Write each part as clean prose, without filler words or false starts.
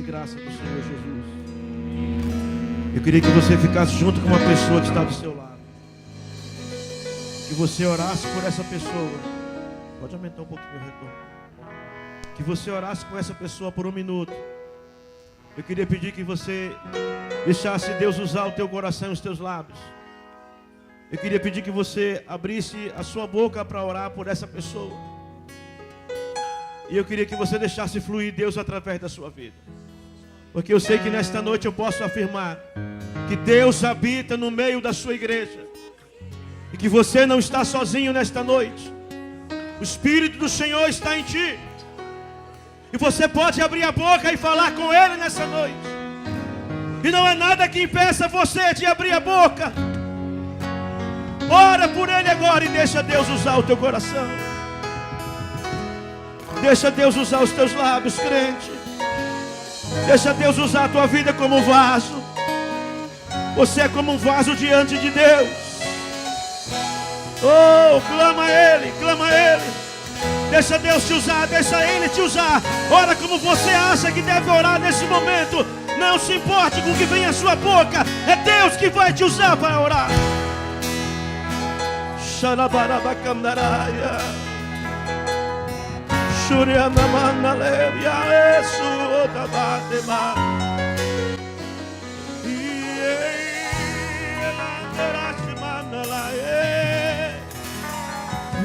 e graça do Senhor Jesus. Eu queria que você ficasse junto com uma pessoa que está do seu lado. Que você orasse por essa pessoa. Pode aumentar um pouquinho o retorno. Que você orasse com essa pessoa por 1 minuto. Eu queria pedir que você deixasse Deus usar o teu coração e os teus lábios. Eu queria pedir que você abrisse a sua boca para orar por essa pessoa. E eu queria que você deixasse fluir Deus através da sua vida. Porque eu sei que nesta noite eu posso afirmar que Deus habita no meio da sua igreja. E que você não está sozinho nesta noite. O Espírito do Senhor está em ti. E você pode abrir a boca e falar com Ele nessa noite. E não há nada que impeça você de abrir a boca. Ora por Ele agora e deixa Deus usar o teu coração. Deixa Deus usar os teus lábios, crente. Deixa Deus usar a tua vida como vaso. Você é como um vaso diante de Deus. Oh, clama a Ele, clama a Ele. Deixa Deus te usar, deixa Ele te usar. Ora como você acha que deve orar nesse momento. Não se importe com o que vem à sua boca. É Deus que vai te usar para orar. Xarabarabacandaraia. Xurianamanaleia. Esu otabateba.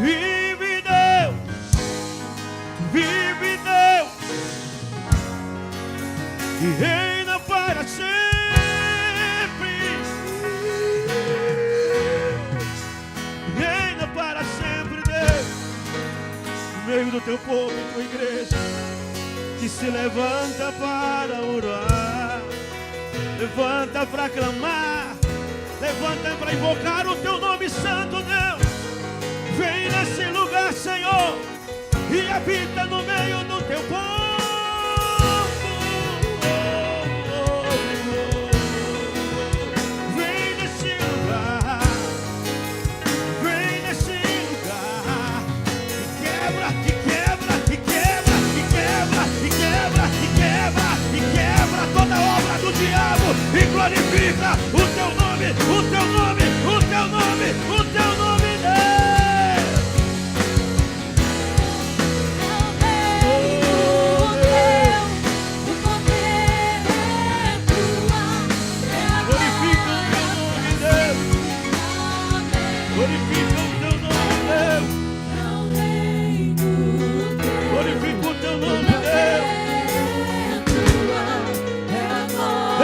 Vive Deus, vive Deus, e reina para sempre, reina para sempre, Deus, no meio do teu povo e tua igreja, que se levanta para orar, levanta para clamar, levanta para invocar o teu nome santo, Deus. Vem nesse lugar, Senhor, e habita no meio do teu povo. Vem nesse lugar, vem nesse lugar, e quebra, e quebra, e quebra, e quebra, e quebra, e quebra, e quebra toda obra do diabo, e glorifica o teu nome, o teu nome, o teu nome, o teu nome, Deus.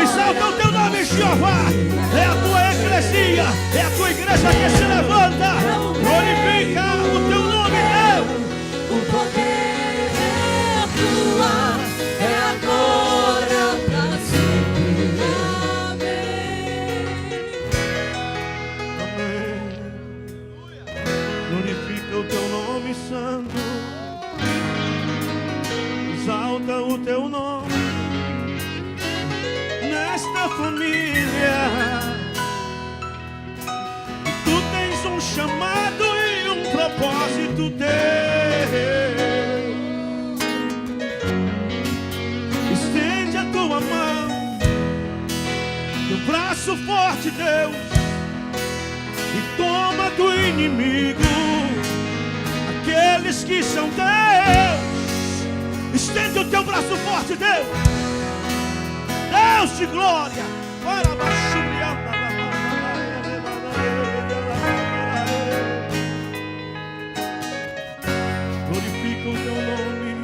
Exalta o teu nome, Jeová. É a tua eclesia, é a tua igreja que se levanta. Glorifica o teu nome, Deus. O poder é tua, é agora para sempre. Amém. Amém. Glorifica o teu nome santo. Exalta o teu nome nesta família. Tu tens um chamado e um propósito teu. Estende a tua mão, teu braço forte, Deus, e toma do inimigo aqueles que são teus. Estende o teu braço forte, Deus. Deus de glória. Glorifica o teu nome.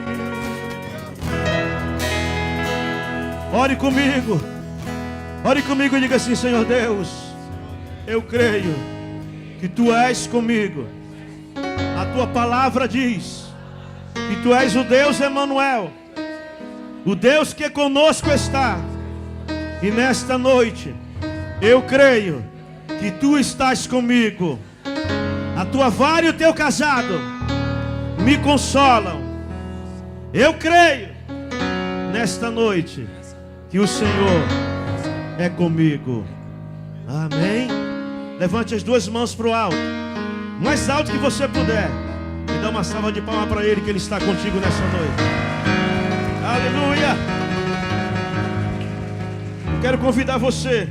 Ore comigo. Ore comigo e diga assim: Senhor Deus, eu creio que Tu és comigo. A Tua palavra diz que Tu és o Deus Emanuel, o Deus que conosco está. E nesta noite eu creio que Tu estás comigo. A Tua vara e o Teu cajado me consolam. Eu creio nesta noite que o Senhor é comigo. Amém. Levante as duas mãos para o alto, mais alto que você puder, e dá uma salva de palmas para Ele, que Ele está contigo nessa noite. Aleluia. Quero convidar você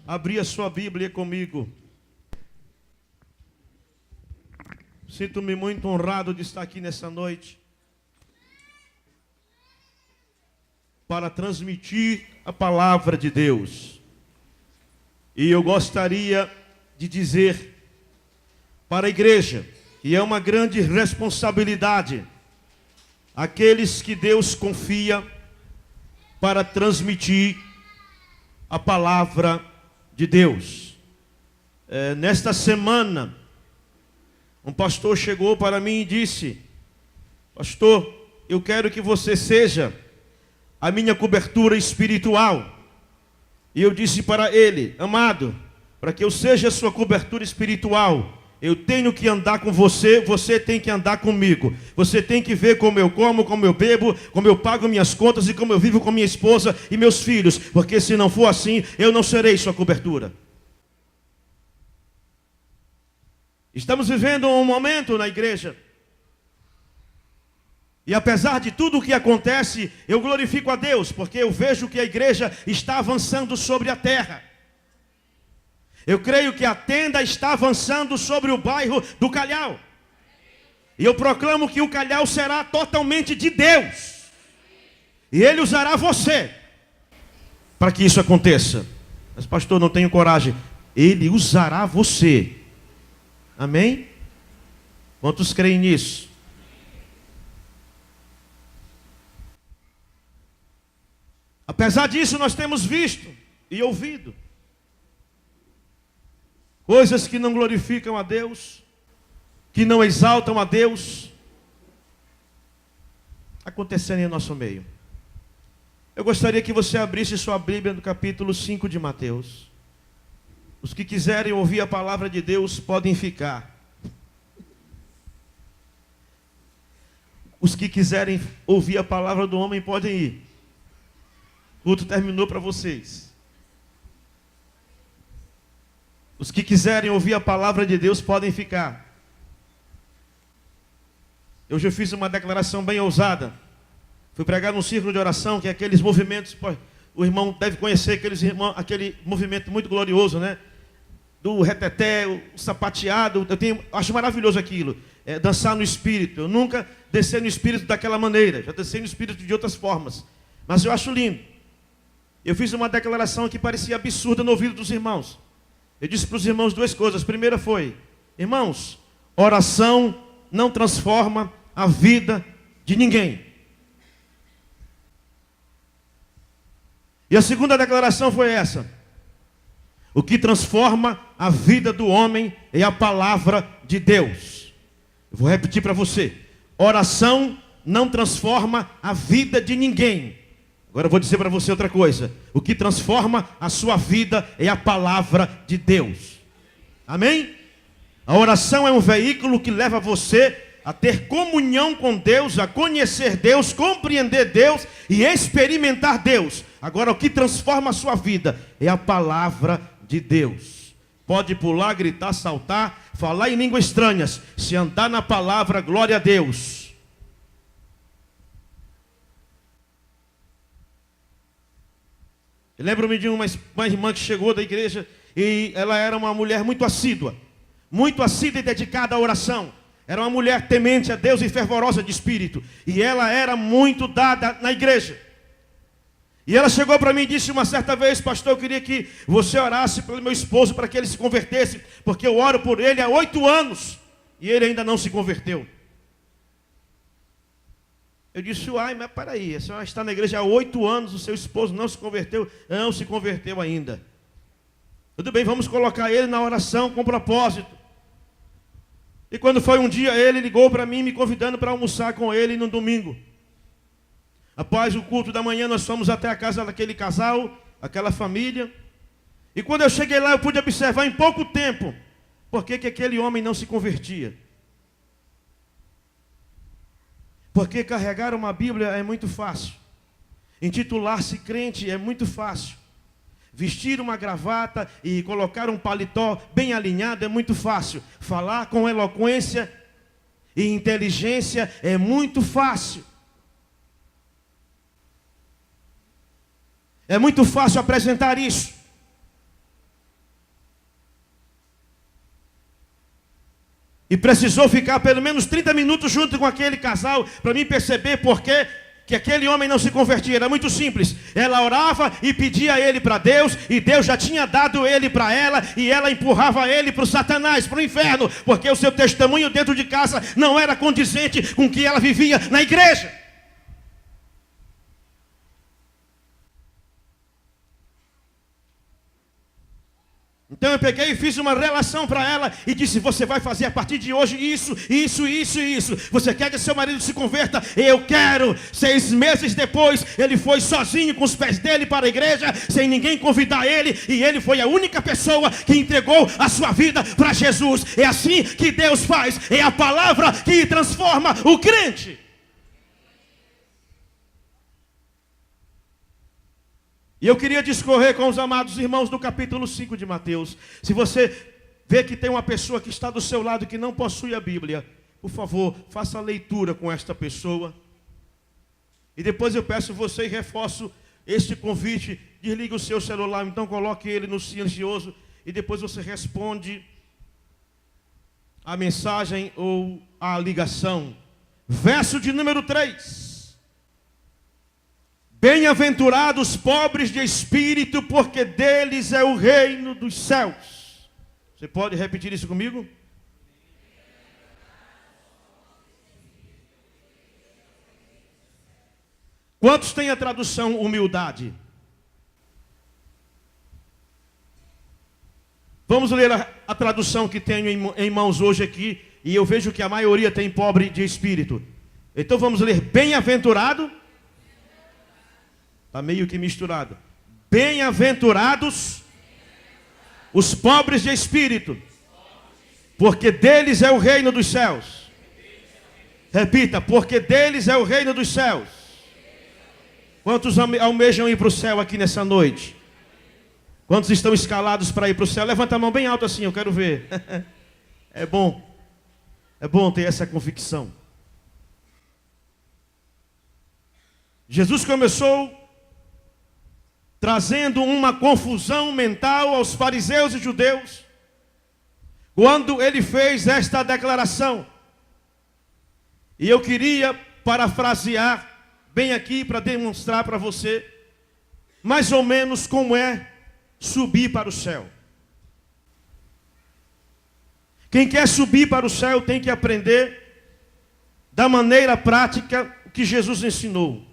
a abrir a sua Bíblia comigo. Sinto-me muito honrado de estar aqui nessa noite para transmitir a palavra de Deus. E eu gostaria de dizer para a igreja que é uma grande responsabilidade aqueles que Deus confia para transmitir a palavra de Deus. Nesta semana, um pastor chegou para mim e disse: pastor, eu quero que você seja a minha cobertura espiritual. E eu disse para ele: amado, para que eu seja a sua cobertura espiritual, eu tenho que andar com você, você tem que andar comigo. Você tem que ver como eu como, como eu bebo, como eu pago minhas contas e como eu vivo com minha esposa e meus filhos. Porque se não for assim, eu não serei sua cobertura. Estamos vivendo um momento na igreja. E apesar de tudo o que acontece, eu glorifico a Deus, porque eu vejo que a igreja está avançando sobre a terra. Eu creio que a tenda está avançando sobre o bairro do Calhau. E eu proclamo que o Calhau será totalmente de Deus. E Ele usará você para que isso aconteça. Mas pastor, não tenho coragem. Ele usará você. Amém? Quantos creem nisso? Apesar disso, nós temos visto e ouvido coisas que não glorificam a Deus, que não exaltam a Deus, acontecendo em nosso meio. Eu gostaria que você abrisse sua Bíblia no capítulo 5 de Mateus. Os que quiserem ouvir a palavra de Deus podem ficar. Os que quiserem ouvir a palavra do homem podem ir. O culto terminou para vocês. Os que quiserem ouvir a palavra de Deus podem ficar. Eu já fiz uma declaração bem ousada. Fui pregar num círculo de oração, que é aqueles movimentos, o irmão deve conhecer aquele movimento muito glorioso, né? Do reteté, o sapateado. Acho maravilhoso aquilo. Dançar no espírito. Eu nunca desci no espírito daquela maneira. Já desci no espírito de outras formas. Mas eu acho lindo. Eu fiz uma declaração que parecia absurda no ouvido dos irmãos. Eu disse para os irmãos duas coisas. A primeira foi: irmãos, oração não transforma a vida de ninguém. E a segunda declaração foi essa: o que transforma a vida do homem é a palavra de Deus. Eu vou repetir para você: oração não transforma a vida de ninguém. Agora eu vou dizer para você outra coisa: o que transforma a sua vida é a palavra de Deus. Amém? A oração é um veículo que leva você a ter comunhão com Deus, a conhecer Deus, compreender Deus e experimentar Deus. Agora, o que transforma a sua vida é a palavra de Deus. Pode pular, gritar, saltar, falar em línguas estranhas. Se andar na palavra, glória a Deus. Eu lembro-me de uma irmã que chegou da igreja e ela era uma mulher muito assídua e dedicada à oração. Era uma mulher temente a Deus e fervorosa de espírito. E ela era muito dada na igreja. E ela chegou para mim e disse uma certa vez: pastor, eu queria que você orasse pelo meu esposo para que ele se convertesse, porque eu oro por ele há 8 anos e ele ainda não se converteu. Eu disse: uai, mas peraí, a senhora está na igreja há 8 anos, o seu esposo não se converteu? Não se converteu ainda. Tudo bem, vamos colocar ele na oração com propósito. E quando foi um dia, ele ligou para mim, me convidando para almoçar com ele no domingo. Após o culto da manhã, nós fomos até a casa daquele casal, aquela família. E quando eu cheguei lá, eu pude observar em pouco tempo por que aquele homem não se convertia. Porque carregar uma Bíblia é muito fácil. Intitular-se crente é muito fácil. Vestir uma gravata e colocar um paletó bem alinhado é muito fácil. Falar com eloquência e inteligência é muito fácil. É muito fácil apresentar isso. E precisou ficar pelo menos 30 minutos junto com aquele casal para mim perceber por que aquele homem não se convertia. Era muito simples. Ela orava e pedia a ele para Deus, e Deus já tinha dado ele para ela, e ela empurrava ele para o Satanás, para o inferno, porque o seu testemunho dentro de casa não era condizente com o que ela vivia na igreja. Então eu peguei e fiz uma relação para ela e disse: você vai fazer a partir de hoje isso, isso, isso e isso. Você quer que seu marido se converta? Eu quero. 6 meses depois, ele foi sozinho com os pés dele para a igreja, sem ninguém convidar ele, e ele foi a única pessoa que entregou a sua vida para Jesus. É assim que Deus faz. É a palavra que transforma o crente. E eu queria discorrer com os amados irmãos do capítulo 5 de Mateus. Se você vê que tem uma pessoa que está do seu lado que não possui a Bíblia, por favor, faça a leitura com esta pessoa. E depois eu peço você e reforço este convite. Desliga o seu celular, então coloque ele no silencioso. E depois você responde a mensagem ou a ligação. Verso de número 3. Bem-aventurados pobres de espírito, porque deles é o reino dos céus. Você pode repetir isso comigo? Quantos têm a tradução humildade? Vamos ler a tradução que tenho em mãos hoje aqui, e eu vejo que a maioria tem pobre de espírito. Então vamos ler bem-aventurado. Está meio que misturado. Bem-aventurados os pobres de espírito, porque deles é o reino dos céus. Repita: porque deles é o reino dos céus. Quantos almejam ir para o céu aqui nessa noite? Quantos estão escalados para ir para o céu? Levanta a mão bem alto assim, eu quero ver. É bom ter essa convicção. Jesus começou trazendo uma confusão mental aos fariseus e judeus, quando ele fez esta declaração. E eu queria parafrasear bem aqui para demonstrar para você mais ou menos como é subir para o céu. Quem quer subir para o céu tem que aprender da maneira prática o que Jesus ensinou.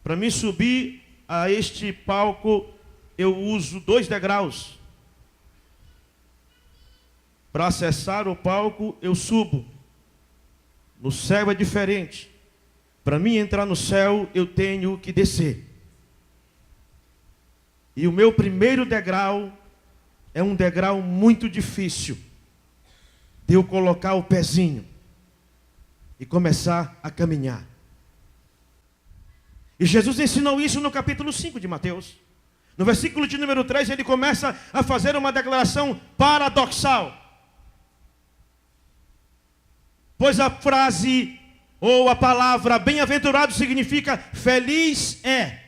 Para mim subir a este palco, eu uso 2 degraus. Para acessar o palco, eu subo. No céu é diferente. Para mim entrar no céu, eu tenho que descer. E o meu primeiro degrau é um degrau muito difícil de eu colocar o pezinho e começar a caminhar. E Jesus ensinou isso no capítulo 5 de Mateus. No versículo de número 3, ele começa a fazer uma declaração paradoxal. Pois a frase ou a palavra bem-aventurado significa feliz é.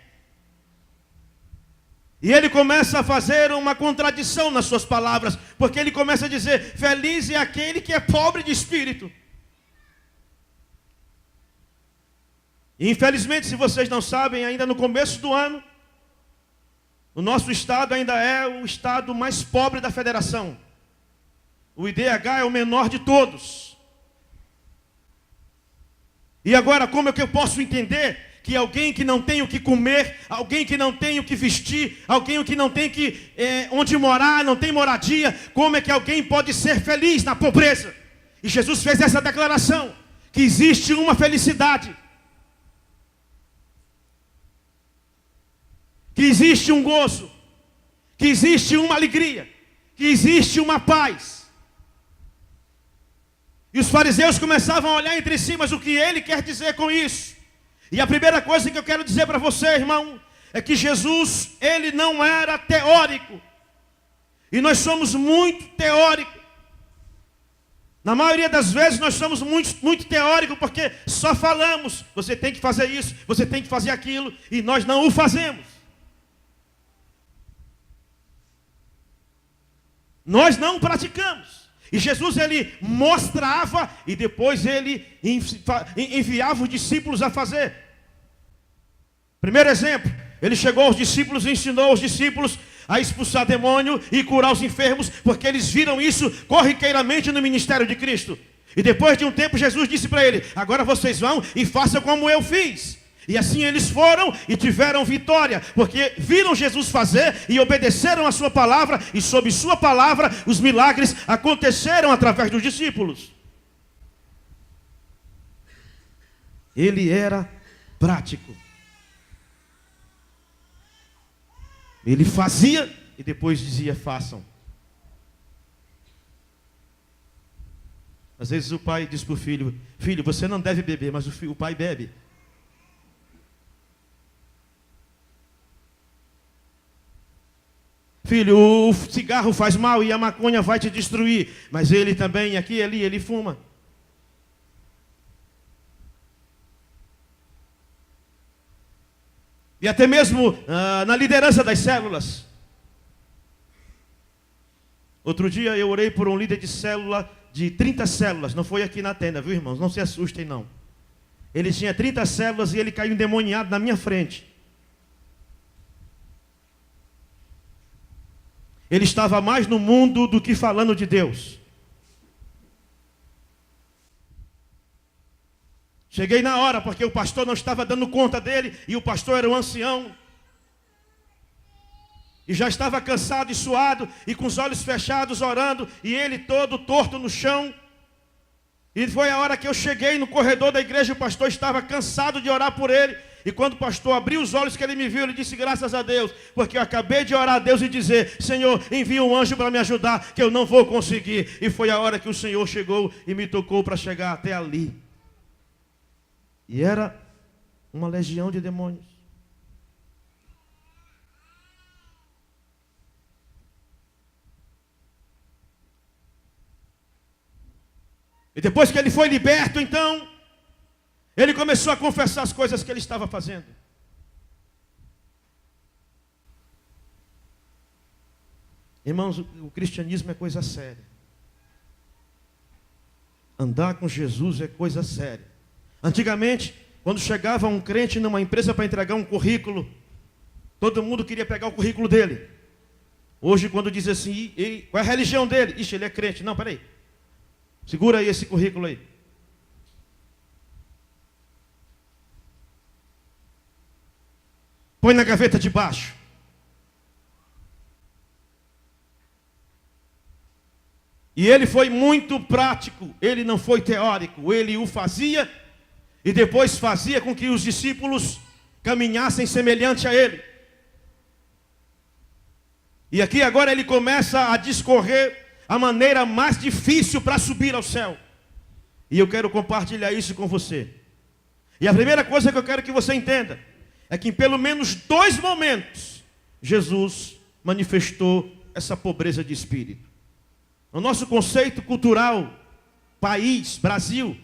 E ele começa a fazer uma contradição nas suas palavras, porque ele começa a dizer: feliz é aquele que é pobre de espírito. E infelizmente, se vocês não sabem, ainda no começo do ano, o nosso estado ainda é o estado mais pobre da federação. O IDH é o menor de todos. E agora, como é que eu posso entender que alguém que não tem o que comer, alguém que não tem o que vestir, alguém que não tem onde morar, não tem moradia, como é que alguém pode ser feliz na pobreza? E Jesus fez essa declaração, que existe uma felicidade, que existe um gozo, que existe uma alegria, que existe uma paz. E os fariseus começavam a olhar entre si, mas o que ele quer dizer com isso? E a primeira coisa que eu quero dizer para você, irmão, é que Jesus, ele não era teórico. E nós somos muito teóricos. Na maioria das vezes nós somos muito teóricos, porque só falamos: você tem que fazer isso, você tem que fazer aquilo, e nós não o fazemos. Nós não praticamos. E Jesus, ele mostrava e depois ele enviava os discípulos a fazer. Primeiro exemplo, ele chegou aos discípulos e ensinou os discípulos a expulsar demônio e curar os enfermos, porque eles viram isso corriqueiramente no ministério de Cristo. E depois de um tempo Jesus disse para ele: agora vocês vão e façam como eu fiz. E assim eles foram e tiveram vitória, porque viram Jesus fazer e obedeceram a sua palavra, e sob sua palavra os milagres aconteceram através dos discípulos. Ele era prático. Ele fazia e depois dizia: façam. Às vezes o pai diz para o filho: filho, você não deve beber, mas o pai bebe. Filho, o cigarro faz mal e a maconha vai te destruir, mas ele também, aqui e ali, ele fuma. E até mesmo na liderança das células. Outro dia eu orei por um líder de célula de 30 células. Não foi aqui na tenda, viu, irmãos? Não se assustem, não. Ele tinha 30 células e ele caiu endemoniado na minha frente. Ele estava mais no mundo do que falando de Deus. Cheguei na hora, porque o pastor não estava dando conta dele, e o pastor era um ancião. E já estava cansado e suado, e com os olhos fechados orando, e ele todo torto no chão. E foi a hora que eu cheguei no corredor da igreja, o pastor estava cansado de orar por ele. E quando o pastor abriu os olhos que ele me viu, ele disse: graças a Deus, porque eu acabei de orar a Deus e dizer: Senhor, envia um anjo para me ajudar, que eu não vou conseguir. E foi a hora que o Senhor chegou e me tocou para chegar até ali. E era uma legião de demônios. E depois que ele foi liberto, então, ele começou a confessar as coisas que ele estava fazendo. Irmãos, o cristianismo é coisa séria. Andar com Jesus é coisa séria. Antigamente, quando chegava um crente numa empresa para entregar um currículo, todo mundo queria pegar o currículo dele. Hoje, quando diz assim: qual é a religião dele? Ixi, ele é crente. Não, peraí. Segura aí esse currículo aí. Põe na gaveta de baixo. E ele foi muito prático, ele não foi teórico, ele o fazia e depois fazia com que os discípulos caminhassem semelhante a ele. E aqui agora ele começa a discorrer a maneira mais difícil para subir ao céu. E eu quero compartilhar isso com você. E a primeira coisa que eu quero que você entenda é que em pelo menos 2 momentos Jesus manifestou essa pobreza de espírito. No nosso conceito cultural, país, Brasil,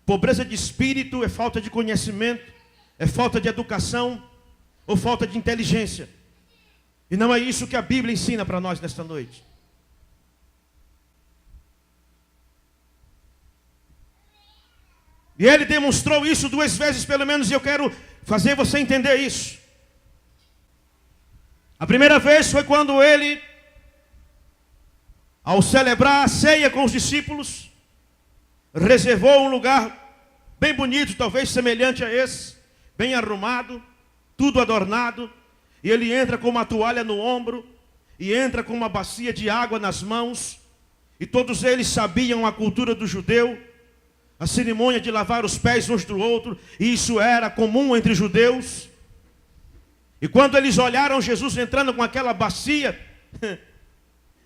pobreza de espírito é falta de conhecimento, é falta de educação ou falta de inteligência. E não é isso que a Bíblia ensina para nós nesta noite. E ele demonstrou isso 2 vezes pelo menos, e eu quero fazer você entender isso. A primeira vez foi quando ele, ao celebrar a ceia com os discípulos, reservou um lugar bem bonito, talvez semelhante a esse, bem arrumado, tudo adornado, e ele entra com uma toalha no ombro, e entra com uma bacia de água nas mãos, e todos eles sabiam a cultura do judeu, a cerimônia de lavar os pés uns do outro, e isso era comum entre judeus. E quando eles olharam Jesus entrando com aquela bacia,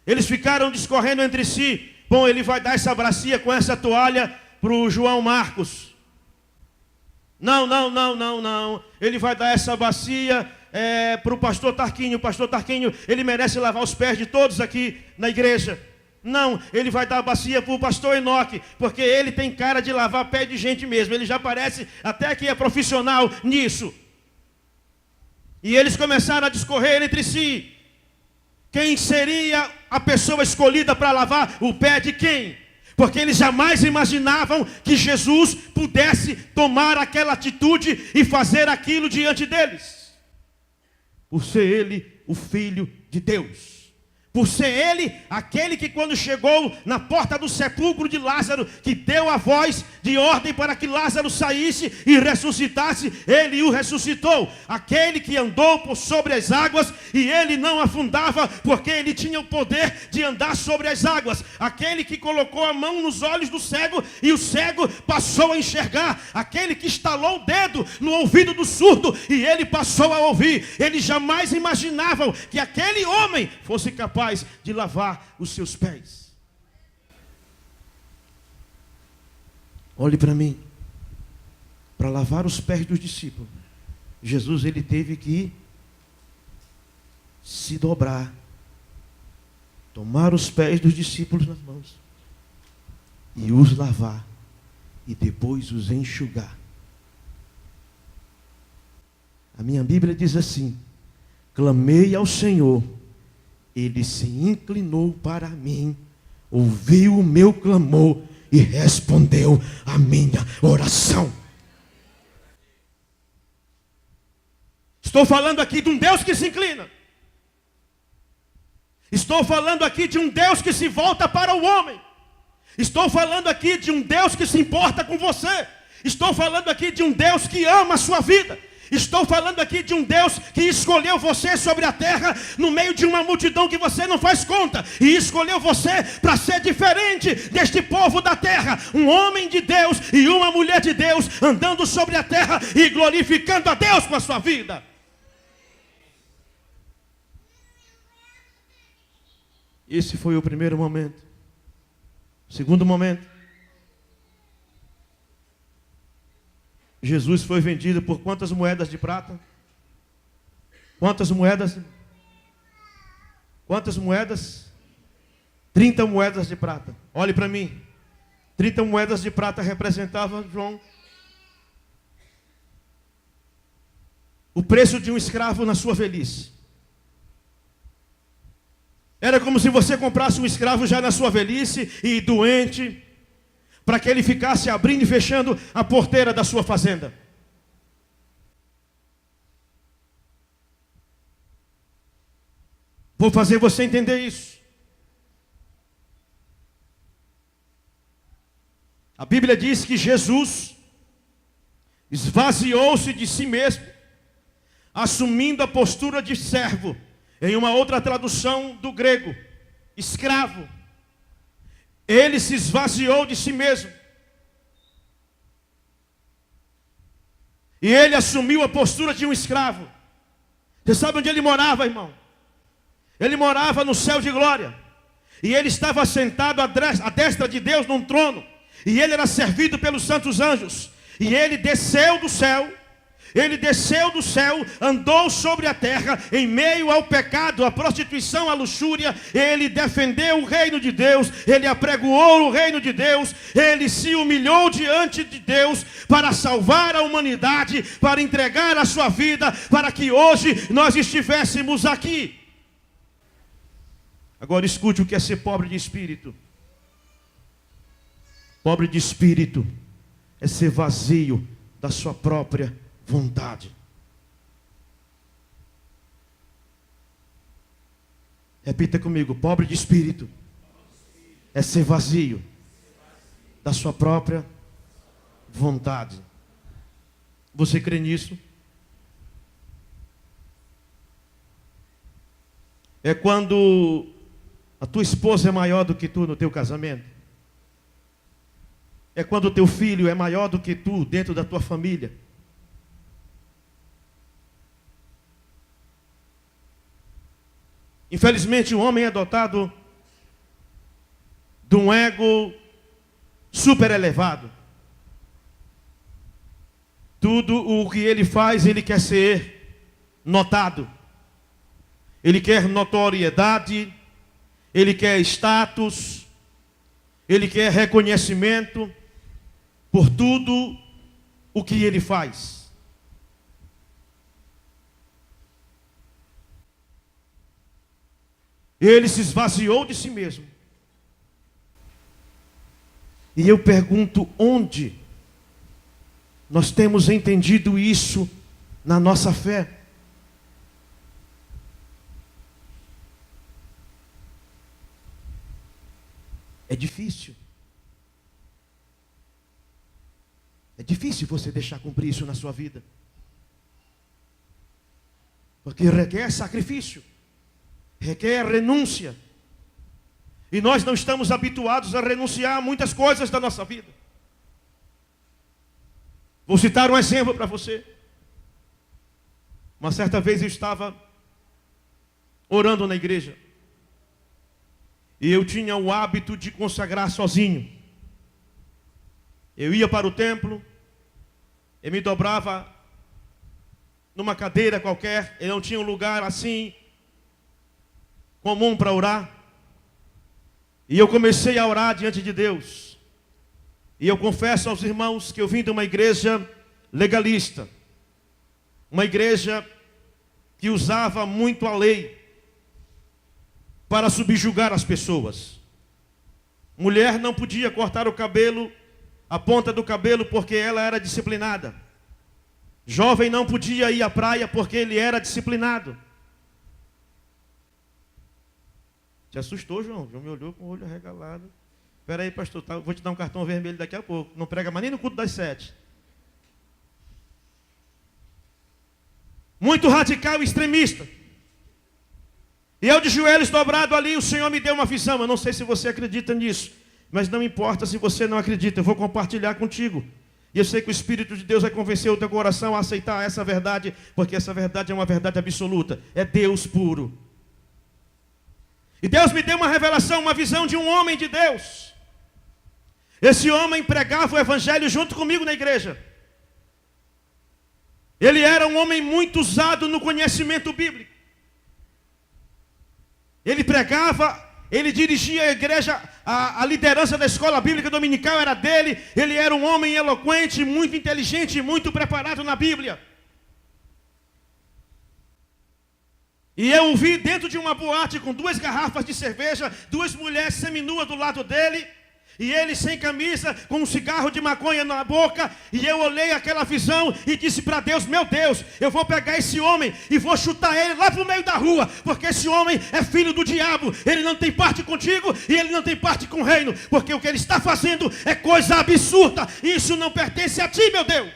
eles ficaram discorrendo entre si: bom, ele vai dar essa bacia com essa toalha para o João Marcos. Não. Ele vai dar essa bacia para o pastor Tarquinho. O pastor Tarquinho, ele merece lavar os pés de todos aqui na igreja. Não, ele vai dar a bacia para o pastor Enoque, porque ele tem cara de lavar pé de gente mesmo. Ele já parece até que é profissional nisso. E eles começaram a discorrer entre si quem seria a pessoa escolhida para lavar o pé de quem? Porque eles jamais imaginavam que Jesus pudesse tomar aquela atitude e fazer aquilo diante deles. Por ser ele o Filho de Deus. Por ser ele aquele que quando chegou na porta do sepulcro de Lázaro, que deu a voz de ordem para que Lázaro saísse e ressuscitasse, ele o ressuscitou. Aquele que andou por sobre as águas e ele não afundava, porque ele tinha o poder de andar sobre as águas. Aquele que colocou a mão nos olhos do cego e o cego passou a enxergar. Aquele que estalou o dedo no ouvido do surdo e ele passou a ouvir. Eles jamais imaginavam que aquele homem fosse capaz de lavar os seus pés. Olhe para mim. Para lavar os pés dos discípulos, Jesus ele teve que se dobrar, tomar os pés dos discípulos nas mãos e os lavar e depois os enxugar. A minha Bíblia diz assim: clamei ao Senhor, ele se inclinou para mim, ouviu o meu clamor e respondeu a minha oração. Estou falando aqui de um Deus que se inclina. Estou falando aqui de um Deus que se volta para o homem. Estou falando aqui de um Deus que se importa com você. Estou falando aqui de um Deus que ama a sua vida. Estou falando aqui de um Deus que escolheu você sobre a terra, no meio de uma multidão que você não faz conta, e escolheu você para ser diferente deste povo da terra, um homem de Deus e uma mulher de Deus, andando sobre a terra e glorificando a Deus com a sua vida. Esse foi o primeiro momento. Segundo momento, Jesus foi vendido por quantas moedas de prata? Quantas moedas? Quantas moedas? 30 moedas de prata. Olhe para mim. 30 moedas de prata representavam, João, o preço de um escravo na sua velhice. Era como se você comprasse um escravo já na sua velhice e doente, para que ele ficasse abrindo e fechando a porteira da sua fazenda. Vou fazer você entender isso. A Bíblia diz que Jesus esvaziou-se de si mesmo, assumindo a postura de servo. Em uma outra tradução do grego, escravo. Ele se esvaziou de si mesmo. E ele assumiu a postura de um escravo. Você sabe onde ele morava, irmão? Ele morava no céu de glória. E ele estava sentado à destra de Deus num trono. E ele era servido pelos santos anjos. E ele desceu do céu. Ele desceu do céu, andou sobre a terra, em meio ao pecado, à prostituição, à luxúria. Ele defendeu o reino de Deus, ele apregoou o reino de Deus, ele se humilhou diante de Deus para salvar a humanidade, para entregar a sua vida, para que hoje nós estivéssemos aqui. Agora escute o que é ser pobre de espírito. Pobre de espírito é ser vazio da sua própria vontade. Repita comigo: pobre de espírito é ser vazio da sua própria vontade. Você crê nisso? É quando a tua esposa é maior do que tu no teu casamento. É quando o teu filho é maior do que tu dentro da tua família. Infelizmente, o homem é dotado de um ego super elevado. Tudo o que ele faz, ele quer ser notado. Ele quer notoriedade, ele quer status, ele quer reconhecimento por tudo o que ele faz. Ele se esvaziou de si mesmo. E eu pergunto, onde nós temos entendido isso na nossa fé? É difícil. É difícil você deixar cumprir isso na sua vida. Porque requer sacrifício, requer renúncia. E nós não estamos habituados a renunciar a muitas coisas da nossa vida. Vou citar um exemplo para você. Uma certa vez eu estava orando na igreja. E eu tinha o hábito de consagrar sozinho. Eu ia para o templo, eu me dobrava numa cadeira qualquer, eu não tinha um lugar assim comum para orar. E eu comecei a orar diante de Deus. E eu confesso aos irmãos que eu vim de uma igreja legalista. Uma igreja que usava muito a lei para subjugar as pessoas. Mulher não podia cortar o cabelo, a ponta do cabelo, porque ela era disciplinada. Jovem não podia ir à praia porque ele era disciplinado. Te assustou, João? João me olhou com o olho arregalado. Espera aí, pastor, vou te dar um cartão vermelho daqui a pouco. Não prega mais nem no culto das 7. Muito radical e extremista. E eu de joelhos dobrado ali, o Senhor me deu uma visão. Eu não sei se você acredita nisso, mas não importa se você não acredita, eu vou compartilhar contigo. E eu sei que o Espírito de Deus vai convencer o teu coração a aceitar essa verdade, porque essa verdade é uma verdade absoluta. É Deus puro. E Deus me deu uma revelação, uma visão de um homem de Deus. Esse homem pregava o evangelho junto comigo na igreja. Ele era um homem muito usado no conhecimento bíblico. Ele pregava, ele dirigia a igreja, a liderança da escola bíblica dominical era dele. Ele era um homem eloquente, muito inteligente, muito preparado na Bíblia. E eu o vi dentro de uma boate com 2 garrafas de cerveja, 2 mulheres seminuas do lado dele, e ele sem camisa, com um cigarro de maconha na boca. E eu olhei aquela visão e disse para Deus: meu Deus, eu vou pegar esse homem e vou chutar ele lá para o meio da rua, porque esse homem é filho do diabo. Ele não tem parte contigo e ele não tem parte com o reino, porque o que ele está fazendo é coisa absurda. Isso não pertence a ti, meu Deus.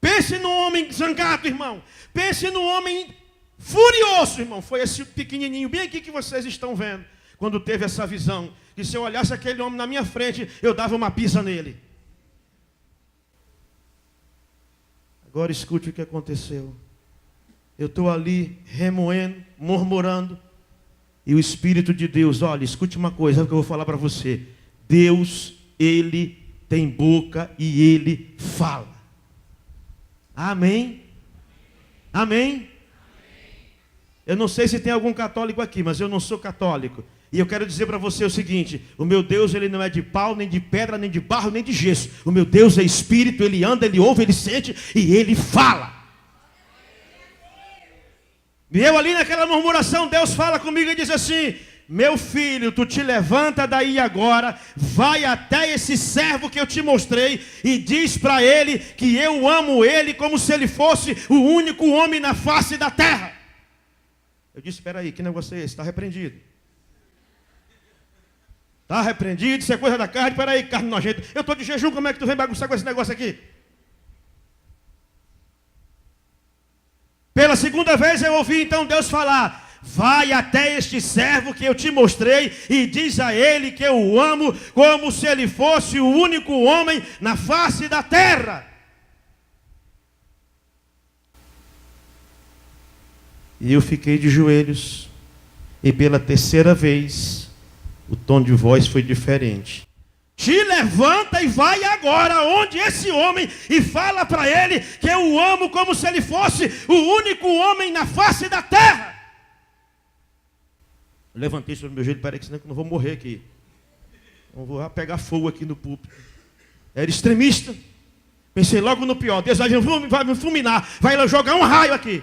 Pense no homem zangado, irmão. Pense no homem furioso, irmão. Foi esse pequenininho bem aqui que vocês estão vendo, quando teve essa visão, que se eu olhasse aquele homem na minha frente, eu dava uma pisa nele. Agora escute o que aconteceu. Eu estou ali remoendo, murmurando, e o Espírito de Deus, olha, escute uma coisa, sabe o que eu vou falar para você? Deus, Ele tem boca e Ele fala. Amém? Amém? Eu não sei se tem algum católico aqui, mas eu não sou católico. E eu quero dizer para você o seguinte: o meu Deus, ele não é de pau, nem de pedra, nem de barro, nem de gesso. O meu Deus é espírito, ele anda, ele ouve, ele sente e ele fala. E eu ali naquela murmuração, Deus fala comigo e diz assim: meu filho, tu te levanta daí agora, vai até esse servo que eu te mostrei e diz para ele que eu amo ele como se ele fosse o único homem na face da terra. Eu disse: espera aí, que negócio é esse? Está repreendido. Está repreendido, isso é coisa da carne. Espera aí, carne nojenta. Eu estou de jejum, como é que tu vem bagunçar com esse negócio aqui? Pela segunda vez eu ouvi então Deus falar: vai até este servo que eu te mostrei e diz a ele que eu o amo como se ele fosse o único homem na face da terra. E eu fiquei de joelhos, e pela terceira vez o tom de voz foi diferente. Te levanta e vai agora onde esse homem e fala para ele que eu o amo como se ele fosse o único homem na face da terra. Eu levantei sobre o meu joelho, parei que senão eu não vou morrer aqui. Não vou pegar fogo aqui no púlpito. Era extremista. Pensei logo no pior. Deus vai me fulminar, vai jogar um raio aqui.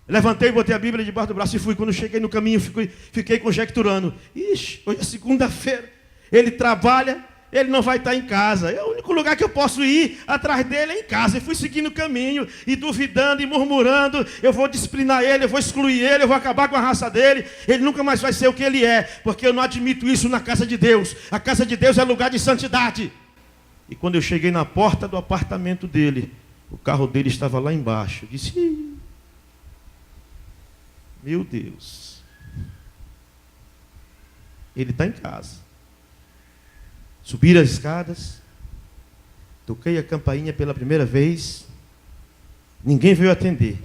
Levantei, botei a Bíblia debaixo do braço e fui. Quando cheguei no caminho, fiquei conjecturando. Ixi, hoje é segunda-feira. Ele trabalha, ele não vai estar em casa. É o único lugar que eu posso ir atrás dele é em casa. E fui seguindo o caminho, e duvidando, e murmurando. Eu vou disciplinar ele, eu vou excluir ele, eu vou acabar com a raça dele. Ele nunca mais vai ser o que ele é, porque eu não admito isso na casa de Deus. A casa de Deus é lugar de santidade. E quando eu cheguei na porta do apartamento dele, o carro dele estava lá embaixo. Eu disse: Ih, meu Deus, ele está em casa. Subi as escadas, toquei a campainha pela primeira vez, ninguém veio atender.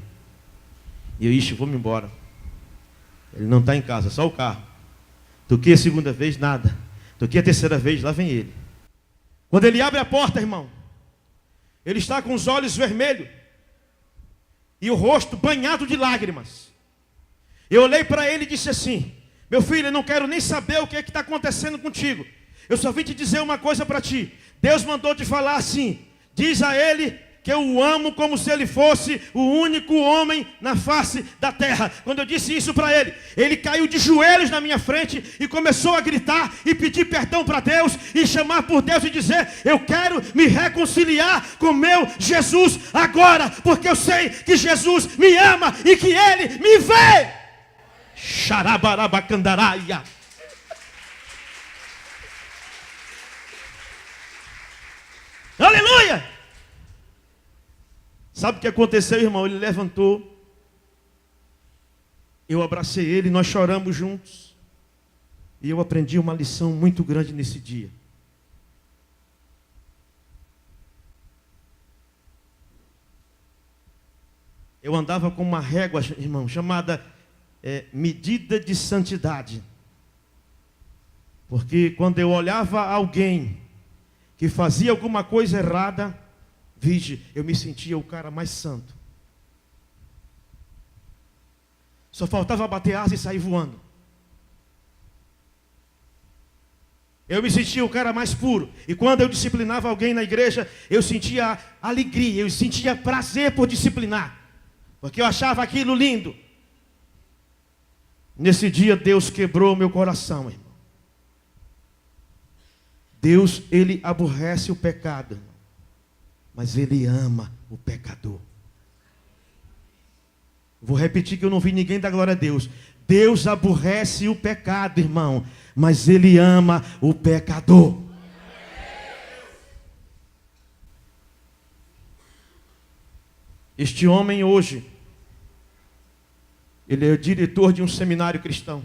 E eu disse: vou-me embora. Ele não está em casa, só o carro. Toquei a segunda vez, nada. Toquei a terceira vez, lá vem ele. Quando ele abre a porta, irmão, ele está com os olhos vermelhos e o rosto banhado de lágrimas. Eu olhei para ele e disse assim: meu filho, eu não quero nem saber o que está acontecendo contigo. Eu só vim te dizer uma coisa para ti. Deus mandou te falar assim: diz a ele que eu o amo como se ele fosse o único homem na face da terra. Quando eu disse isso para ele, ele caiu de joelhos na minha frente e começou a gritar e pedir perdão para Deus e chamar por Deus e dizer: eu quero me reconciliar com meu Jesus agora, porque eu sei que Jesus me ama e que ele me vê. Xarabarabacandaraia. Aleluia! Sabe o que aconteceu, irmão? Ele levantou, eu abracei ele, nós choramos juntos. E eu aprendi uma lição muito grande nesse dia. Eu andava com uma régua, irmão, chamada medida de santidade. Porque quando eu olhava alguém que fazia alguma coisa errada, vige, eu me sentia o cara mais santo. Só faltava bater asa e sair voando. Eu me sentia o cara mais puro. E quando eu disciplinava alguém na igreja, eu sentia alegria, eu sentia prazer por disciplinar. Porque eu achava aquilo lindo. Nesse dia Deus quebrou meu coração, irmão. Deus, ele aborrece o pecado, irmão, mas ele ama o pecador. Vou repetir que eu não vi ninguém dar glória a Deus. Deus aborrece o pecado, irmão, mas ele ama o pecador. Este homem hoje, ele é o diretor de um seminário cristão.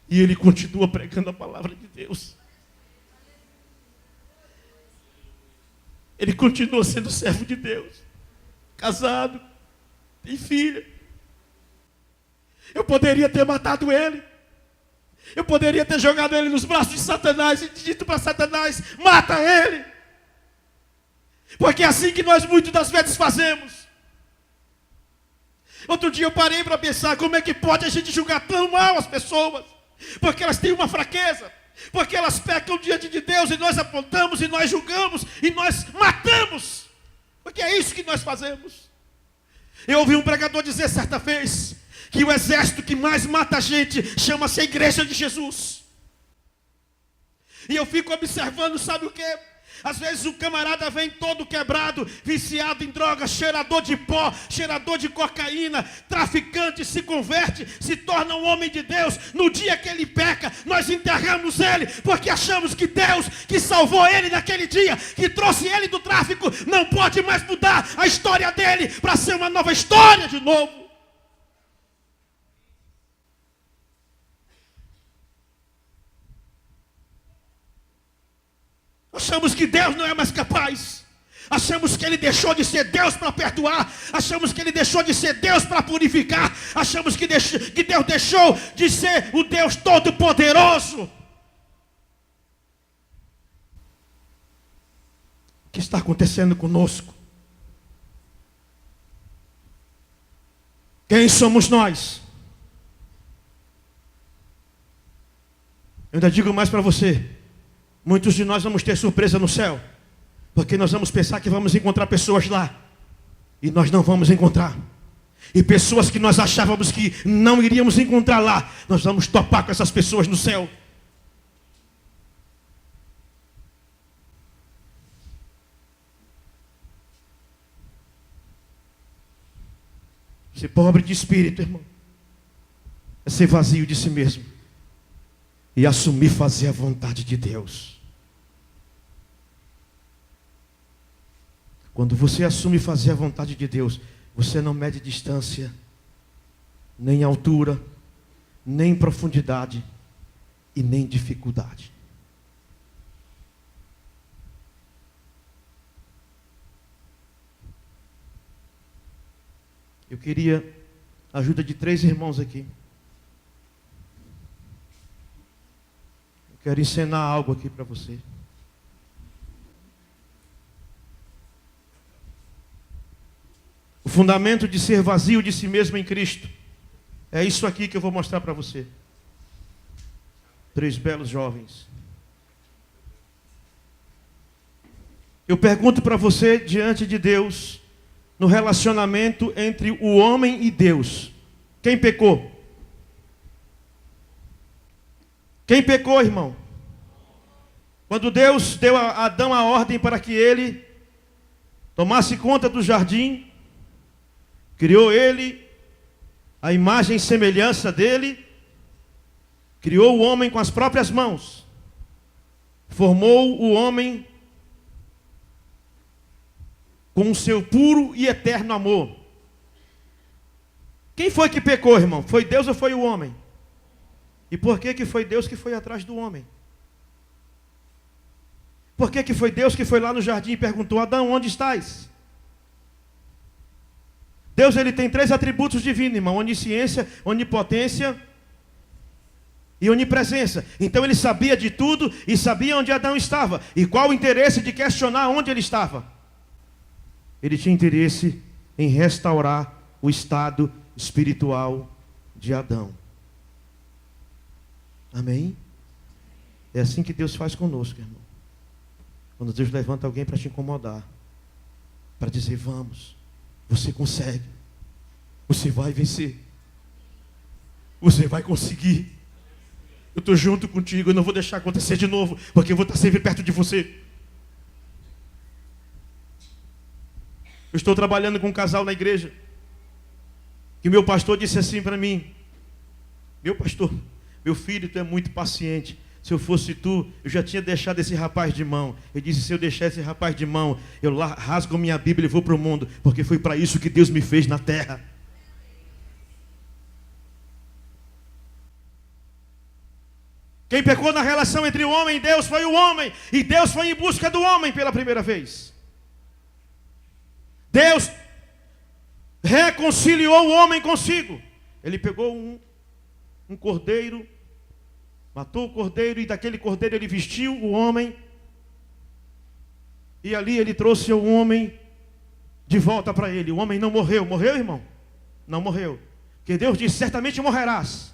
E ele continua pregando a palavra de Deus. Ele continua sendo servo de Deus. Casado. Tem filha. Eu poderia ter matado ele. Eu poderia ter jogado ele nos braços de Satanás e dito para Satanás: mata ele. Porque é assim que nós muitas das vezes fazemos. Outro dia eu parei para pensar: como é que pode a gente julgar tão mal as pessoas? Porque elas têm uma fraqueza. Porque elas pecam diante de Deus e nós apontamos e nós julgamos e nós matamos. Porque é isso que nós fazemos. Eu ouvi um pregador dizer certa vez que o exército que mais mata a gente chama-se a Igreja de Jesus. E eu fico observando, sabe o quê? Às vezes o camarada vem todo quebrado, viciado em drogas, cheirador de pó, cheirador de cocaína, traficante, se converte, se torna um homem de Deus. No dia que ele peca, nós enterramos ele, porque achamos que Deus, que salvou ele naquele dia, que trouxe ele do tráfico, não pode mais mudar a história dele para ser uma nova história de novo. Achamos que Deus não é mais capaz. Achamos que Ele deixou de ser Deus para perdoar. Achamos que Ele deixou de ser Deus para purificar. Achamos que Deus deixou de ser o Deus Todo-Poderoso. O que está acontecendo conosco? Quem somos nós? Eu ainda digo mais para você. Muitos de nós vamos ter surpresa no céu, porque nós vamos pensar que vamos encontrar pessoas lá, e nós não vamos encontrar. E pessoas que nós achávamos que não iríamos encontrar lá, nós vamos topar com essas pessoas no céu. Ser pobre de espírito, irmão, é ser vazio de si mesmo e assumir fazer a vontade de Deus. Quando você assume fazer a vontade de Deus, você não mede distância, nem altura, nem profundidade e nem dificuldade. Eu queria a ajuda de 3 irmãos aqui. Eu quero ensinar algo aqui para você. O fundamento de ser vazio de si mesmo em Cristo é isso aqui que eu vou mostrar para você. 3 belos jovens. Eu pergunto para você, diante de Deus, no relacionamento entre o homem e Deus, quem pecou? Quem pecou, irmão? Quando Deus deu a Adão a ordem para que ele tomasse conta do jardim, criou ele, a imagem e semelhança dele, criou o homem com as próprias mãos, formou o homem com o seu puro e eterno amor. Quem foi que pecou, irmão? Foi Deus ou foi o homem? E por que foi Deus que foi atrás do homem? Por que foi Deus que foi lá no jardim e perguntou: Adão, onde estás? Deus, ele tem 3 atributos divinos, irmão: onisciência, onipotência e onipresença. Então ele sabia de tudo e sabia onde Adão estava. E qual o interesse de questionar onde ele estava? Ele tinha interesse em restaurar o estado espiritual de Adão. Amém? É assim que Deus faz conosco, irmão. Quando Deus levanta alguém para te incomodar, para dizer: vamos, você consegue, você vai vencer, você vai conseguir. Eu estou junto contigo, eu não vou deixar acontecer de novo, porque eu vou estar sempre perto de você. Eu estou trabalhando com um casal na igreja, que o meu pastor disse assim para mim: meu pastor, meu filho, tu é muito paciente. Se eu fosse tu, eu já tinha deixado esse rapaz de mão. Ele disse: se eu deixar esse rapaz de mão, eu rasgo minha Bíblia e vou para o mundo, porque foi para isso que Deus me fez na terra. Quem pecou na relação entre o homem e Deus foi o homem, e Deus foi em busca do homem pela primeira vez. Deus reconciliou o homem consigo. Ele pegou um cordeiro, matou o cordeiro, e daquele cordeiro ele vestiu o homem, e ali ele trouxe o homem de volta para ele. O homem não morreu. Morreu, irmão? Não morreu. Porque Deus disse: certamente morrerás.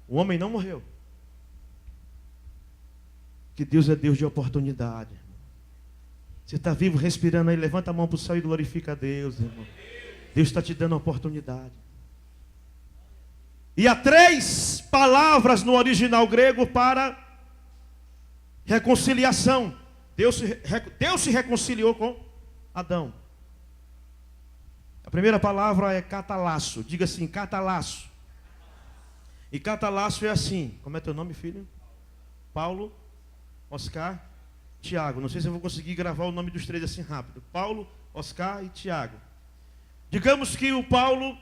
O homem não morreu. Que Deus é Deus de oportunidade. Você está vivo, respirando aí, levanta a mão para o céu e glorifica a Deus, irmão. Deus está te dando a oportunidade. E há 3 palavras no original grego para reconciliação. Deus se reconciliou com Adão. A primeira palavra é catalasso. Diga assim: catalasso. E catalasso é assim. Como é teu nome, filho? Paulo, Oscar, Tiago. Não sei se eu vou conseguir gravar o nome dos 3 assim rápido. Paulo, Oscar e Tiago. Digamos que o Paulo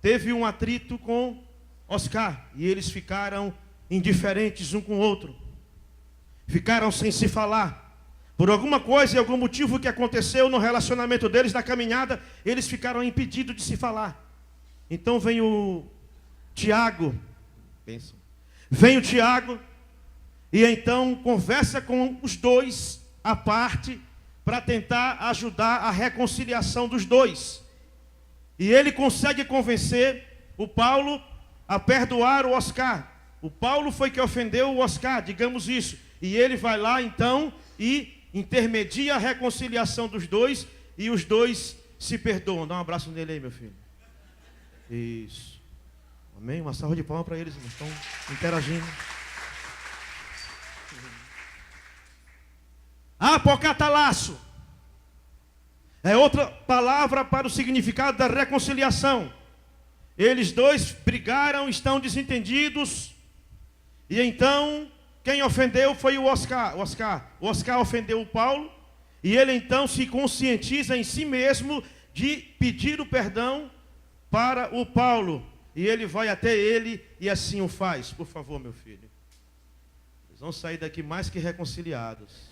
teve um atrito com Oscar, e eles ficaram indiferentes um com o outro. Ficaram sem se falar. Por alguma coisa e algum motivo que aconteceu no relacionamento deles, na caminhada, eles ficaram impedidos de se falar. Então vem o Tiago. Pensa. Vem o Tiago e então conversa com os 2 à parte para tentar ajudar a reconciliação dos 2. E ele consegue convencer o Paulo a perdoar o Oscar. O Paulo foi que ofendeu o Oscar, digamos isso. E ele vai lá então e intermedia a reconciliação dos 2, e os 2 se perdoam. Dá um abraço nele aí, meu filho. Isso. Amém? Uma salva de palmas para eles, irmãos. Estão interagindo. Apocatalasso é outra palavra para o significado da reconciliação. Eles dois brigaram, estão desentendidos. E então, quem ofendeu foi o Oscar. O Oscar ofendeu o Paulo. E ele então se conscientiza em si mesmo de pedir o perdão para o Paulo. E ele vai até ele e assim o faz. Por favor, meu filho. Eles vão sair daqui mais que reconciliados.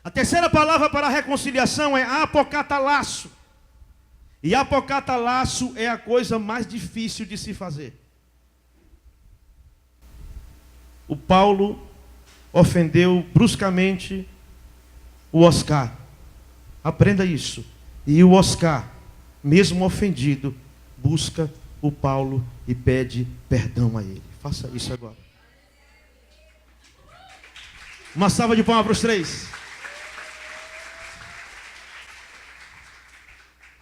A terceira palavra para a reconciliação é apocatalasso. E apocatalasso é a coisa mais difícil de se fazer. O Paulo ofendeu bruscamente o Oscar. Aprenda isso. E o Oscar, mesmo ofendido, busca o Paulo e pede perdão a ele. Faça isso agora. Uma salva de palmas para os três.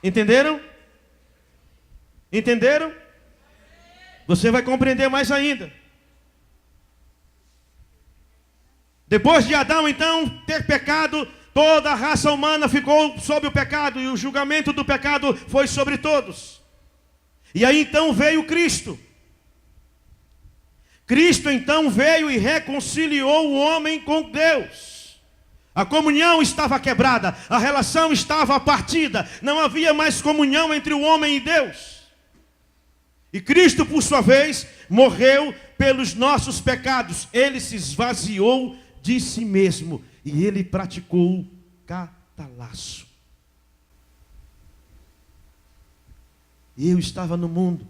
Entenderam? Entenderam? Você vai compreender mais ainda. Depois de Adão, então, ter pecado, toda a raça humana ficou sob o pecado, e o julgamento do pecado foi sobre todos. E aí então veio Cristo. Cristo então veio e reconciliou o homem com Deus. A comunhão estava quebrada, a relação estava partida, não havia mais comunhão entre o homem e Deus. E Cristo, por sua vez, morreu pelos nossos pecados. Ele se esvaziou de si mesmo e ele praticou catalasso. E eu estava no mundo,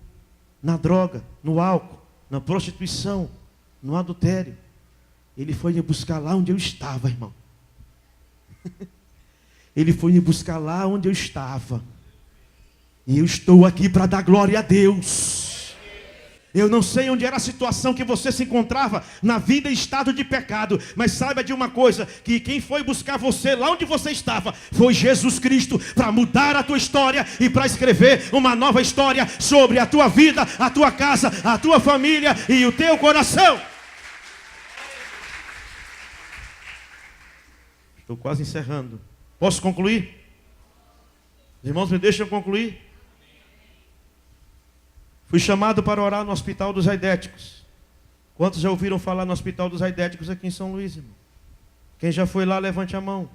na droga, no álcool, na prostituição, no adultério. Ele foi me buscar lá onde eu estava, irmão. Ele foi me buscar lá onde eu estava. E eu estou aqui para dar glória a Deus. Eu não sei onde era a situação que você se encontrava na vida e estado de pecado, mas saiba de uma coisa, que quem foi buscar você lá onde você estava foi Jesus Cristo, para mudar a tua história e para escrever uma nova história sobre a tua vida, a tua casa, a tua família e o teu coração. Estou quase encerrando. Posso concluir? Os irmãos me deixam concluir? Fui chamado para orar no Hospital dos Aidéticos. Quantos já ouviram falar no Hospital dos Aidéticos aqui em São Luís, irmão? Quem já foi lá, levante a mão.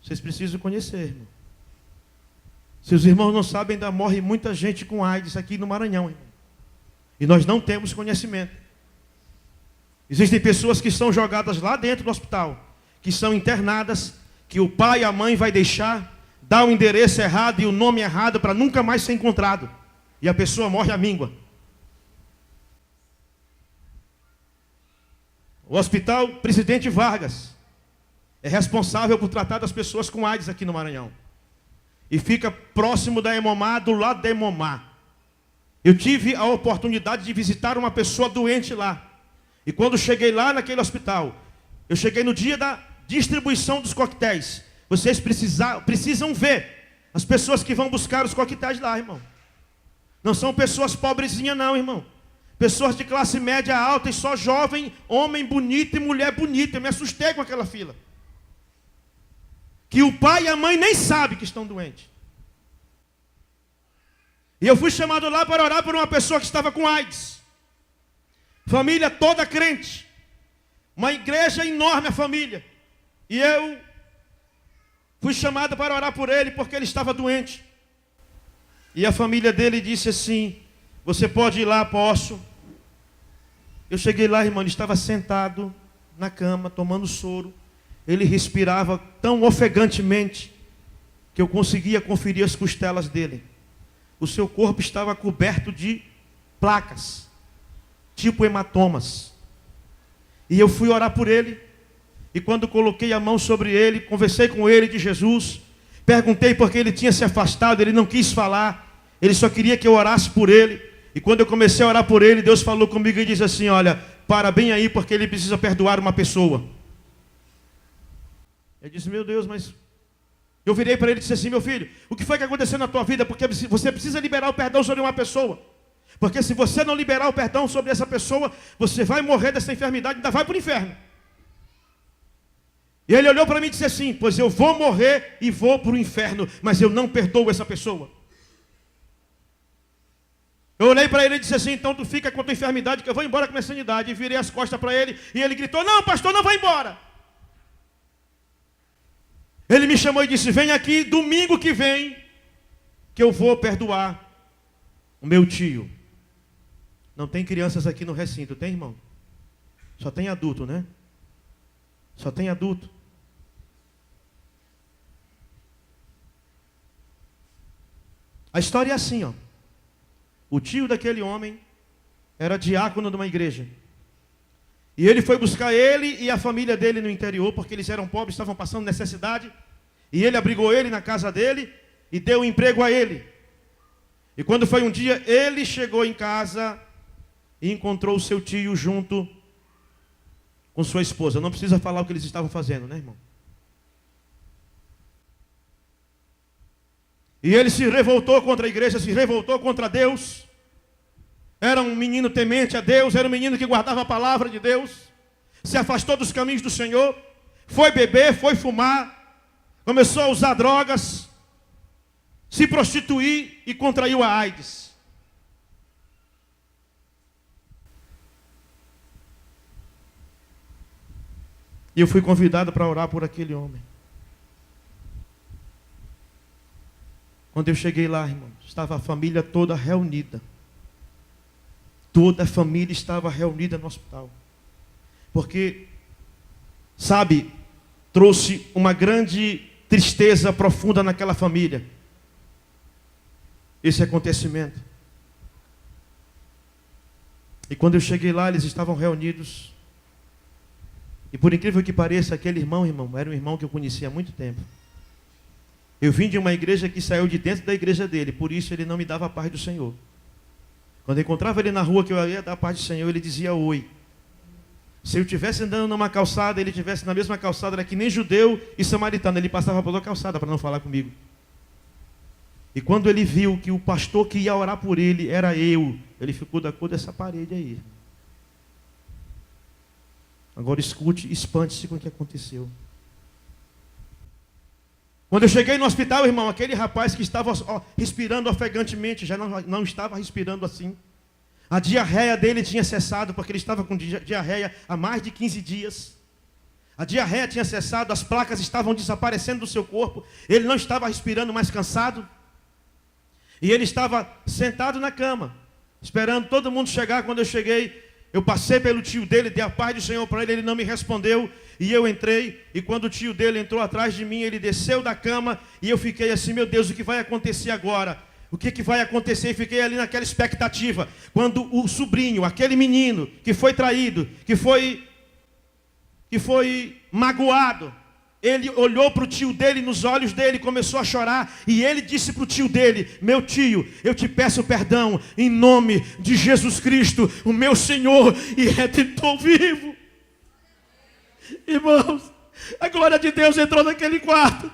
Vocês precisam conhecer, irmão. Se os irmãos não sabem, ainda morre muita gente com AIDS aqui no Maranhão, irmão. E nós não temos conhecimento. Existem pessoas que são jogadas lá dentro do hospital, que são internadas, que o pai e a mãe vai deixar, dá o endereço errado e o nome errado para nunca mais ser encontrado. E a pessoa morre à míngua. O Hospital Presidente Vargas é responsável por tratar das pessoas com AIDS aqui no Maranhão. E fica próximo da Hemomar, do lado da Hemomar. Eu tive a oportunidade de visitar uma pessoa doente lá. E quando cheguei lá naquele hospital, eu cheguei no dia da distribuição dos coquetéis. Vocês precisam ver as pessoas que vão buscar os coquetéis lá, irmão. Não são pessoas pobrezinhas não, irmão. Pessoas de classe média alta e só jovem, homem bonito e mulher bonita. Eu me assustei com aquela fila. Que o pai e a mãe nem sabem que estão doentes. E eu fui chamado lá para orar por uma pessoa que estava com AIDS. Família toda crente. Uma igreja enorme a família. E eu fui chamado para orar por ele porque ele estava doente. E a família dele disse assim: você pode ir lá, posso? Eu cheguei lá, irmão, ele estava sentado na cama, tomando soro. Ele respirava tão ofegantemente que eu conseguia conferir as costelas dele. O seu corpo estava coberto de placas, tipo hematomas. E eu fui orar por ele. E quando coloquei a mão sobre ele, conversei com ele de Jesus. Perguntei por que ele tinha se afastado, ele não quis falar. Ele só queria que eu orasse por ele. E quando eu comecei a orar por ele, Deus falou comigo e disse assim: olha, para bem aí porque ele precisa perdoar uma pessoa. Eu disse: meu Deus, mas Eu virei para ele e disse assim: meu filho, o que foi que aconteceu na tua vida? Porque você precisa liberar o perdão sobre uma pessoa. Porque se você não liberar o perdão sobre essa pessoa, você vai morrer dessa enfermidade e ainda vai para o inferno. E ele olhou para mim e disse assim: pois eu vou morrer e vou para o inferno, mas eu não perdoo essa pessoa. Eu olhei para ele e disse assim: então tu fica com a tua enfermidade, que eu vou embora com a minha sanidade. E virei as costas para ele e ele gritou: não, pastor, não vai embora. Ele me chamou e disse: vem aqui domingo que vem, que eu vou perdoar o meu tio. Não tem crianças aqui no recinto, tem, irmão? Só tem adulto, né? Só tem adulto. A história é assim, ó. O tio daquele homem era diácono de uma igreja. E ele foi buscar ele e a família dele no interior, porque eles eram pobres, estavam passando necessidade. E ele abrigou ele na casa dele e deu um emprego a ele. E quando foi um dia, ele chegou em casa e encontrou o seu tio junto com sua esposa. Não precisa falar o que eles estavam fazendo, né, irmão? E ele se revoltou contra a igreja, se revoltou contra Deus. Era um menino temente a Deus, era um menino que guardava a palavra de Deus. Se afastou dos caminhos do Senhor. Foi beber, foi fumar. Começou a usar drogas. Se prostituir e contraiu a AIDS. E eu fui convidado para orar por aquele homem. Quando eu cheguei lá, irmão, estava a família toda reunida. Toda a família estava reunida no hospital. Porque, sabe, trouxe uma grande tristeza profunda naquela família. Esse acontecimento. E quando eu cheguei lá, eles estavam reunidos. E por incrível que pareça, aquele irmão, era um irmão que eu conhecia há muito tempo. Eu vim de uma igreja que saiu de dentro da igreja dele, por isso ele não me dava a paz do Senhor. Quando eu encontrava ele na rua que eu ia dar a paz do Senhor, ele dizia oi. Se eu estivesse andando numa calçada, ele estivesse na mesma calçada, era que nem judeu e samaritano, ele passava pela calçada para não falar comigo. E quando ele viu que o pastor que ia orar por ele era eu, ele ficou da cor dessa parede aí. Agora escute, espante-se com o que aconteceu. Quando eu cheguei no hospital, irmão, aquele rapaz que estava respirando ofegantemente, já não estava respirando assim. A diarreia dele tinha cessado, porque ele estava com diarreia há mais de 15 dias. A diarreia tinha cessado, as placas estavam desaparecendo do seu corpo. Ele não estava respirando, mais cansado. E ele estava sentado na cama, esperando todo mundo chegar. Quando eu cheguei, eu passei pelo tio dele, dei a paz do Senhor para ele, ele não me respondeu. E eu entrei, e quando o tio dele entrou atrás de mim, ele desceu da cama, e eu fiquei assim: meu Deus, o que vai acontecer agora? O que vai acontecer? E fiquei ali naquela expectativa. Quando o sobrinho, aquele menino que foi traído, que foi magoado, ele olhou para o tio dele, nos olhos dele, começou a chorar, e ele disse para o tio dele: meu tio, eu te peço perdão, em nome de Jesus Cristo, o meu Senhor e Redentor vivo. Irmãos, a glória de Deus entrou naquele quarto.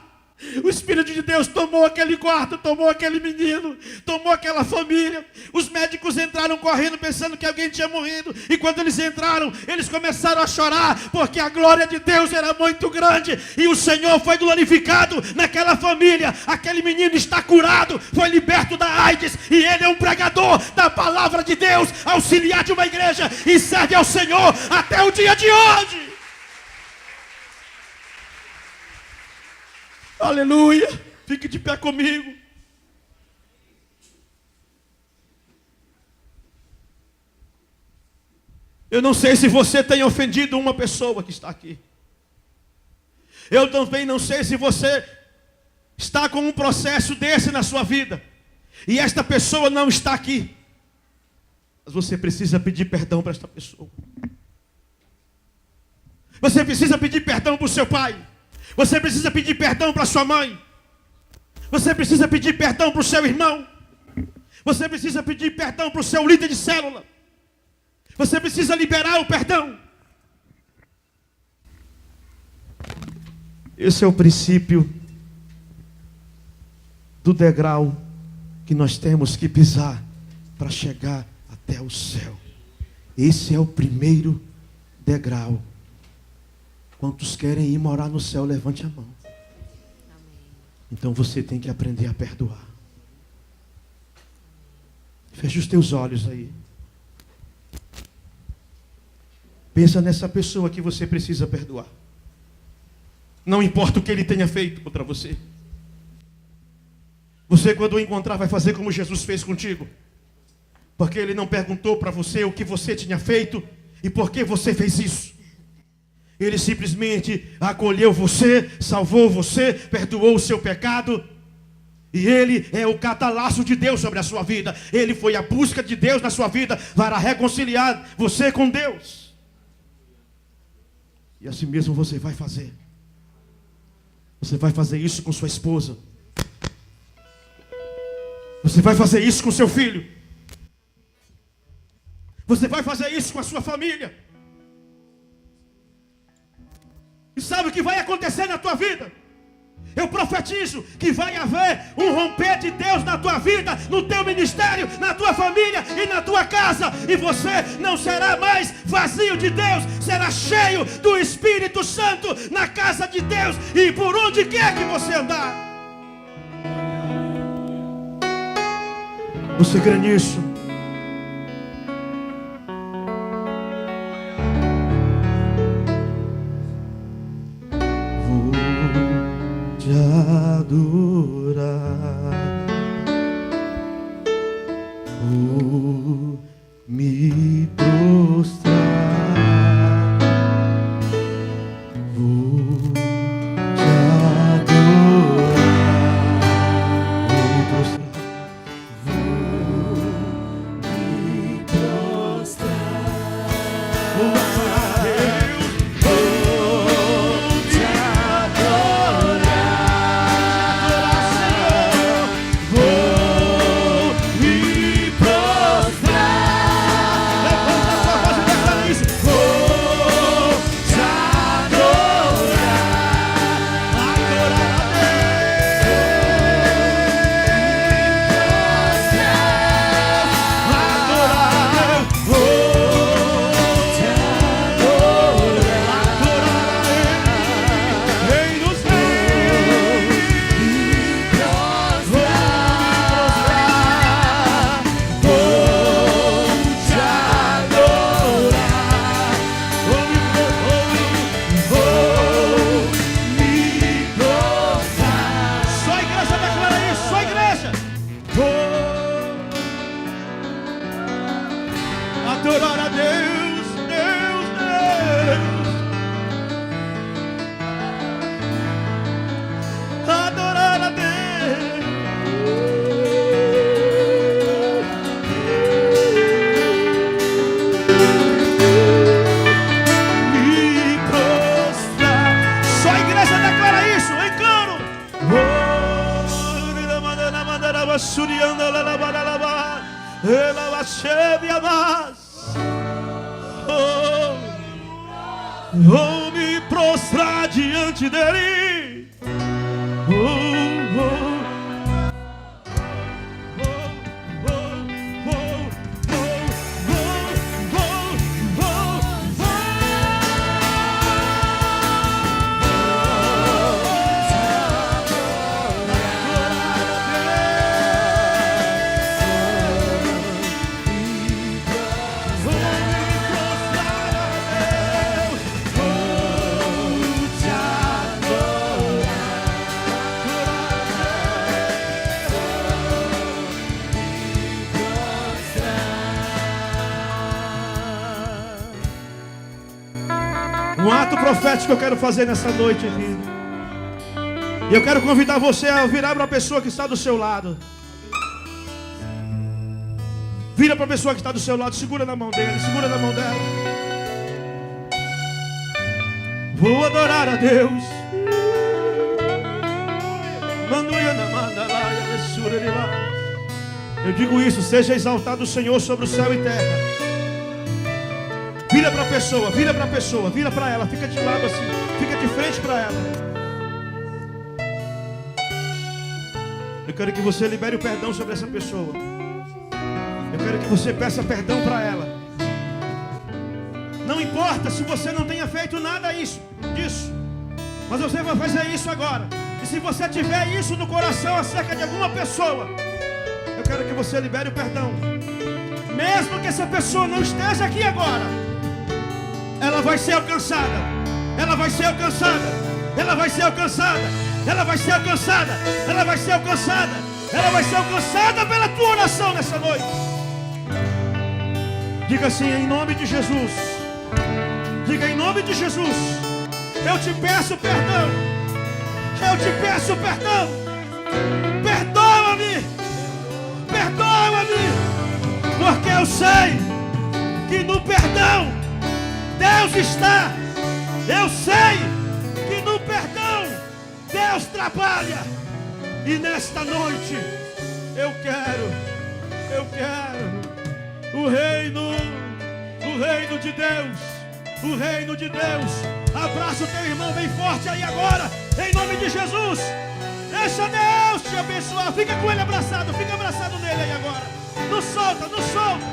O Espírito de Deus tomou aquele quarto, tomou aquele menino, tomou aquela família. Os médicos entraram correndo pensando que alguém tinha morrido. E quando eles entraram, eles começaram a chorar, porque a glória de Deus era muito grande. E o Senhor foi glorificado naquela família. Aquele menino está curado, foi liberto da AIDS. E ele é um pregador da palavra de Deus, auxiliar de uma igreja, e serve ao Senhor até o dia de hoje. Aleluia, fique de pé comigo. Eu não sei se você tem ofendido uma pessoa que está aqui. Eu também não sei se você está com um processo desse na sua vida, e esta pessoa não está aqui. Mas você precisa pedir perdão para esta pessoa. Você precisa pedir perdão para o seu pai. Você precisa pedir perdão para sua mãe. Você precisa pedir perdão para o seu irmão. Você precisa pedir perdão para o seu líder de célula. Você precisa liberar o perdão. Esse é o princípio do degrau que nós temos que pisar para chegar até o céu. Esse é o primeiro degrau. Quantos querem ir morar no céu, levante a mão. Então você tem que aprender a perdoar. Feche os teus olhos aí. Pensa nessa pessoa que você precisa perdoar. Não importa o que ele tenha feito contra você. Você, quando o encontrar, vai fazer como Jesus fez contigo. Porque ele não perguntou para você o que você tinha feito e por que você fez isso. Ele simplesmente acolheu você, salvou você, perdoou o seu pecado. E ele é o catalaço de Deus sobre a sua vida. Ele foi a busca de Deus na sua vida para reconciliar você com Deus. E assim mesmo você vai fazer. Você vai fazer isso com sua esposa. Você vai fazer isso com seu filho. Você vai fazer isso com a sua família. E sabe o que vai acontecer na tua vida? Eu profetizo que vai haver um romper de Deus na tua vida, no teu ministério, na tua família e na tua casa. E você não será mais vazio de Deus, será cheio do Espírito Santo na casa de Deus e por onde quer que você andar. Você crê nisso? Adorar, vou me prostrar, vou te adorar, vou me prostrar, vou me prostrar, vou adorar Deus, vou te adorar. Adorar a Deus, Deus, Deus. Adorar a Deus. Me prostrar. Só a igreja declara isso, em coro. Ela vai cheia mais. Vou me prostrar diante dele. Um ato profético que eu quero fazer nessa noite, filho. E eu quero convidar você a virar para a pessoa que está do seu lado. Vira para a pessoa que está do seu lado, segura na mão dele, segura na mão dela. Vou adorar a Deus. Eu digo isso, seja exaltado o Senhor sobre o céu e terra. Vira para a pessoa, vira para a pessoa, vira para ela, fica de lado assim, fica de frente para ela. Eu Eu quero que você libere o perdão sobre essa pessoa. Eu quero que você peça perdão para ela. Não importa se você não tenha feito nada disso, mas você vai fazer isso agora. E se você tiver isso no coração acerca de alguma pessoa, eu quero que você libere o perdão. Mesmo que essa pessoa não esteja aqui agora, ela vai ser alcançada. Ela vai ser alcançada. Ela vai ser alcançada. Ela vai ser alcançada. Ela vai ser alcançada. Ela vai ser alcançada pela tua oração nessa noite. Diga assim, em nome de Jesus. Diga em nome de Jesus. Eu te peço perdão. Eu te peço perdão. Perdoa-me. Perdoa-me. Porque eu sei que no perdão Deus está. Eu sei que no perdão Deus trabalha. E nesta noite eu quero o reino de Deus. O reino de Deus. Abraça o teu irmão bem forte aí agora, em nome de Jesus. Deixa Deus te abençoar. Fica com ele abraçado, fica abraçado nele aí agora. Não solta, não solta.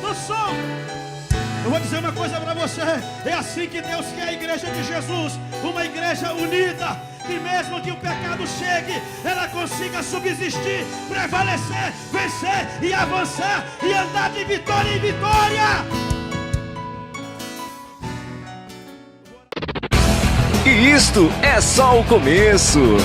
Não solta. Eu vou dizer uma coisa para você. É assim que Deus quer a igreja de Jesus. Uma igreja unida, que mesmo que o pecado chegue, ela consiga subsistir, prevalecer, vencer e avançar e andar de vitória em vitória. E isto é só o começo.